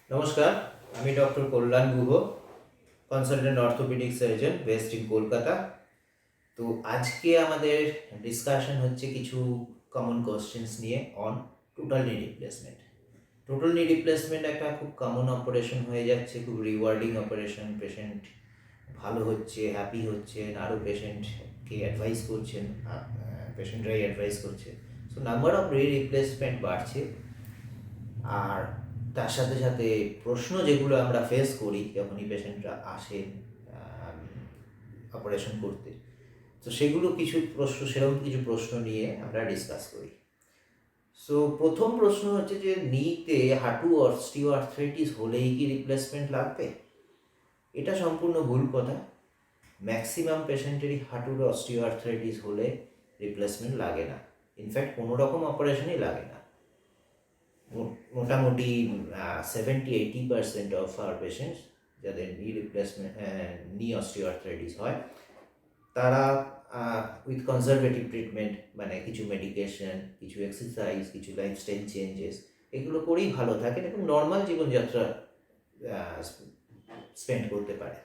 নমস্কার, আমি doctor Kalyan Guha, consultant orthopaedic surgeon based in Kolkata. তো আজকে আমাদের ডিসকাশন হচ্ছে কিছু কমন কোশ্চেন্স নিয়ে অন টোটাল নি রিপ্লেসমেন্ট। টোটাল নি রিপ্লেসমেন্ট একটা খুব কমন অপারেশন হয়ে যাচ্ছে, খুব রিওয়ার্ডিং অপারেশন। পেশেন্ট ভালো হচ্ছে, হ্যাপি হচ্ছেন, আরও পেশেন্টকে অ্যাডভাইস করছেন, পেশেন্টরাই অ্যাডভাইস করছে। সো নাম্বার অফ রিপ্লেসমেন্ট বাড়ছে। আর তার সাথে সাথে প্রশ্ন যেগুলো আমরা ফেস করি যখনই পেশেন্টরা আসেন অপারেশন করতে, তো সেগুলো সেরকম কিছু প্রশ্ন নিয়ে আমরা ডিসকাস করি। সো প্রথম প্রশ্ন হচ্ছে যে নিতে হাঁটু অস্টিওআর্থ্রাইটিস হলেই কি রিপ্লেসমেন্ট লাগবে? এটা সম্পূর্ণ ভুল কথা। ম্যাক্সিমাম পেশেন্টেরই হাঁটুর অস্টিওআর্থ্রাইটিস হলে রিপ্লেসমেন্ট লাগে না, ইনফ্যাক্ট কোনো রকম অপারেশনই লাগে না। মোটামুটি 70-80% অফ আওয়ার পেশেন্টস যাদের নি অস্টিওআর্থ্রাইটিস হয়, তারা উইথ কনজারভেটিভ ট্রিটমেন্ট, মানে কিছু মেডিকেশন, কিছু এক্সারসাইজ, কিছু লাইফস্টাইল চেঞ্জেস, এগুলো করেই ভালো থাকেন এবং নর্মাল জীবনযাত্রা স্পেন্ড করতে পারে।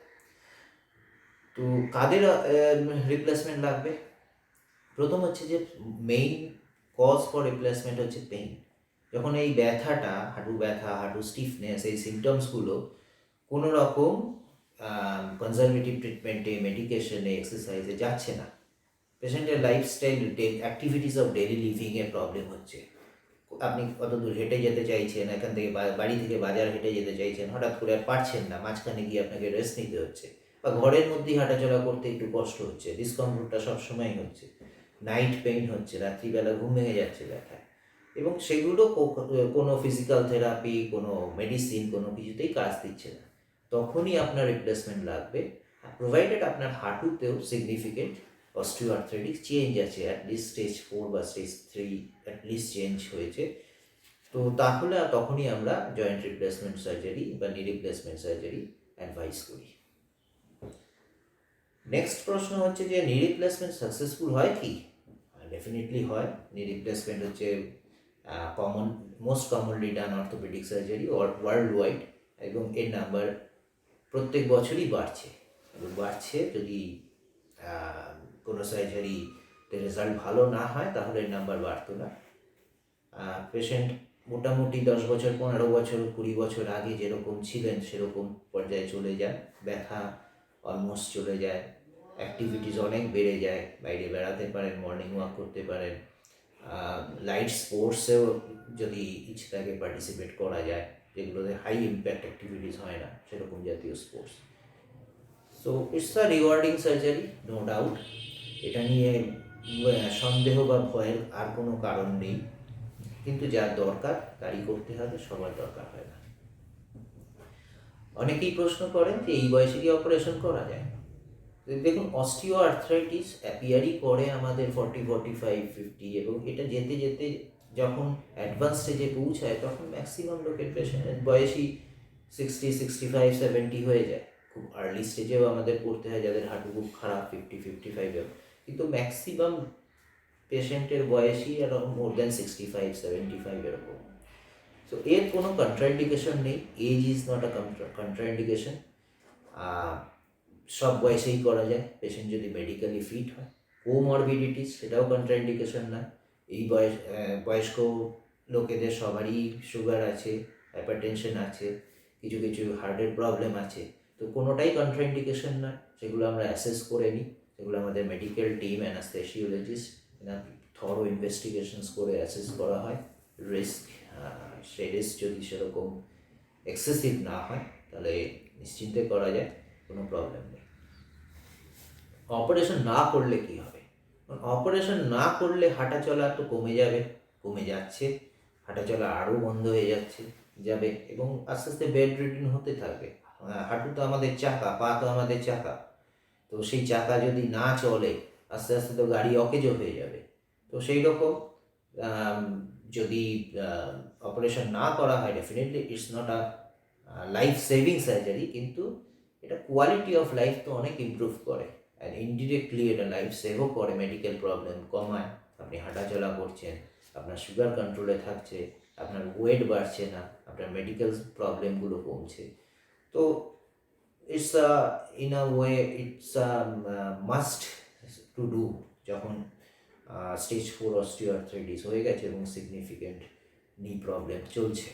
তো কাদের রিপ্লেসমেন্ট লাগবে? প্রথম হচ্ছে যে মেইন কজ ফর রিপ্লেসমেন্ট হচ্ছে পেইন। যখন এই ব্যথাটা, হাঁটু ব্যথা, হাঁটু স্টিফনেস, এই সিমটমসগুলো কোনো রকম কনজারভেটিভ ট্রিটমেন্টে, মেডিকেশনে, এক্সারসাইজে যাচ্ছে না, পেশেন্টের লাইফস্টাইল, অ্যাক্টিভিটিস অফ ডেলি লিভিংয়ে প্রবলেম হচ্ছে। আপনি কত দূর হেঁটে যেতে চাইছেন, এখান থেকে বাড়ি থেকে বাজার হেঁটে যেতে চাইছেন, হঠাৎ করে আর পারছেন না, মাঝখানে গিয়ে আপনাকে রেস্ট নিতে হচ্ছে, বা ঘরের মধ্যেই হাঁটাচলা করতে একটু কষ্ট হচ্ছে, ডিসকমফোর্টটা সবসময় হচ্ছে, নাইট পেইন হচ্ছে, রাত্রিবেলা ঘুম ভেঙে যাচ্ছে ব্যথায়, এবং সেগুলো কোনো ফিজিক্যাল থেরাপি, কোনো মেডিসিন, কোনো কিছুতেই কাজ দিচ্ছে না, তখনই আপনার রিপ্লেসমেন্ট লাগবে। প্রোভাইডেড আপনার হাঁটুতেও সিগনিফিকেন্ট অস্টিওআর্থ্রাইটিস চেঞ্জ আছে, অ্যাটলিস্ট স্টেজ 4 বা স্টেজ 3 অ্যাটলিস্ট চেঞ্জ হয়েছে, তো তাহলে তখনই আমরা জয়েন্ট রিপ্লেসমেন্ট সার্জারি বা নি রিপ্লেসমেন্ট সার্জারি অ্যাডভাইস করি। নেক্সট প্রশ্ন হচ্ছে যে নি রিপ্লেসমেন্ট সাকসেসফুল হয় কি? ডেফিনেটলি হয়। নি রিপ্লেসমেন্ট হচ্ছে মোস্ট কমনলি ডান অর্থোপেডিক সার্জারি ওয়ার্ল্ড ওয়াইড, এবং এর নাম্বার প্রত্যেক বছরই বাড়ছে। যদি কোনো সার্জারিতে রেজাল্ট ভালো না হয় তাহলে এর নাম্বার বাড়তো না। পেশেন্ট মোটামুটি 10 বছর, 15 বছর, 20 বছর আগে যেরকম ছিলেন সেরকম পর্যায়ে চলে যান, ব্যথা অলমোস্ট চলে যায়, অ্যাক্টিভিটিস অনেক বেড়ে যায়, বাইরে বেড়াতে পারেন, মর্নিং ওয়াক করতে পারেন, লাইট স্পোর্টসেও যদি ইচ্ছে থাকে পার্টিসিপেট করা যায়, যেগুলোতে হাই ইম্প্যাক্ট অ্যাক্টিভিটিস হয় না সেরকম জাতীয় sports. So it's a rewarding surgery, no doubt. এটা নিয়ে সন্দেহ বা ভয়ের আর কোনো কারণ নেই, কিন্তু যার দরকার তারই করতে হবে, সবার দরকার হয় না। অনেকেই প্রশ্ন করেন যে এই বয়সে কি অপারেশন করা যায়? দেখুন, অস্টিও আর্থ্রাইটিস অ্যাপিয়ারই করে আমাদের 40, 45, 50, এবং এটা যেতে যেতে যখন অ্যাডভান্স স্টেজে পৌঁছায় তখন ম্যাক্সিমাম লোকের পেশেন্টের বয়সই 60, 65, 70 হয়ে যায়। খুব আর্লি স্টেজেও আমাদের পড়তে হয় যাদের হাঁটু খুব খারাপ, 50, 55, কিন্তু ম্যাক্সিমাম পেশেন্টের বয়সই অ্যারাউন্ড মোর দ্যান 65, 75 এরকম। সো এর কোনো কন্ট্রাইন্ডিকেশন নেই, age is not a contraindication. সব বয়সেই করা যায়, পেশেন্ট যদি মেডিকেলি ফিট হয়। কোমরবিডিটিস, সেটাও কন্ট্রাইন্ডিকেশন না। এই বয়স্ক লোকেদের সবারই সুগার আছে, হাইপারটেনশন আছে, কিছু কিছু হার্টের প্রবলেম আছে, তো কোনোটাই কন্ট্রাইন্ডিকেশন না। সেগুলো আমরা অ্যাসেস করে নিই, সেগুলো আমাদের medical team, anaesthesiologist, thorough investigations করে অ্যাসেস করা হয়। রিস্ক, সেই রিস্ক যদি সেরকম এক্সেসিভ না হয় তাহলে নিশ্চিন্তে করা যায়, কোনো প্রবলেম নেই। অপারেশন না করলে কি হবে? অপারেশন না করলে হাঁটা চলা তো কমে যাচ্ছে, হাঁটা চলা আরও বন্ধ হয়ে যাবে, এবং আস্তে আস্তে বেড রিডিং হতে থাকবে। হাঁটু তো আমাদের চাকা, পা তো আমাদের চাকা, তো সেই চাকা যদি না চলে আস্তে আস্তে তো গাড়ি অকেজো হয়ে যাবে। তো সেই রকম যদি অপারেশন না করা হয়, definitely it's not a life saving surgery, কিন্তু এটা কোয়ালিটি অফ লাইফ তো অনেক ইমপ্রুভ করে, অ্যান্ড ইনডিরেক্টলি এটা লাইফ সেভও করে, মেডিকেল প্রবলেম কমায়। আপনি হাঁটাচলা করছেন, আপনার সুগার কন্ট্রোলে থাকছে, আপনার ওয়েট বাড়ছে না, আপনার মেডিকেল প্রবলেমগুলো কমছে। তো it's in a way it's must to do যখন স্টেজ 4 অস্টিওআর্থ্রাইটিস হয়ে গেছে এবং সিগনিফিকেন্ট নি প্রবলেম চলছে।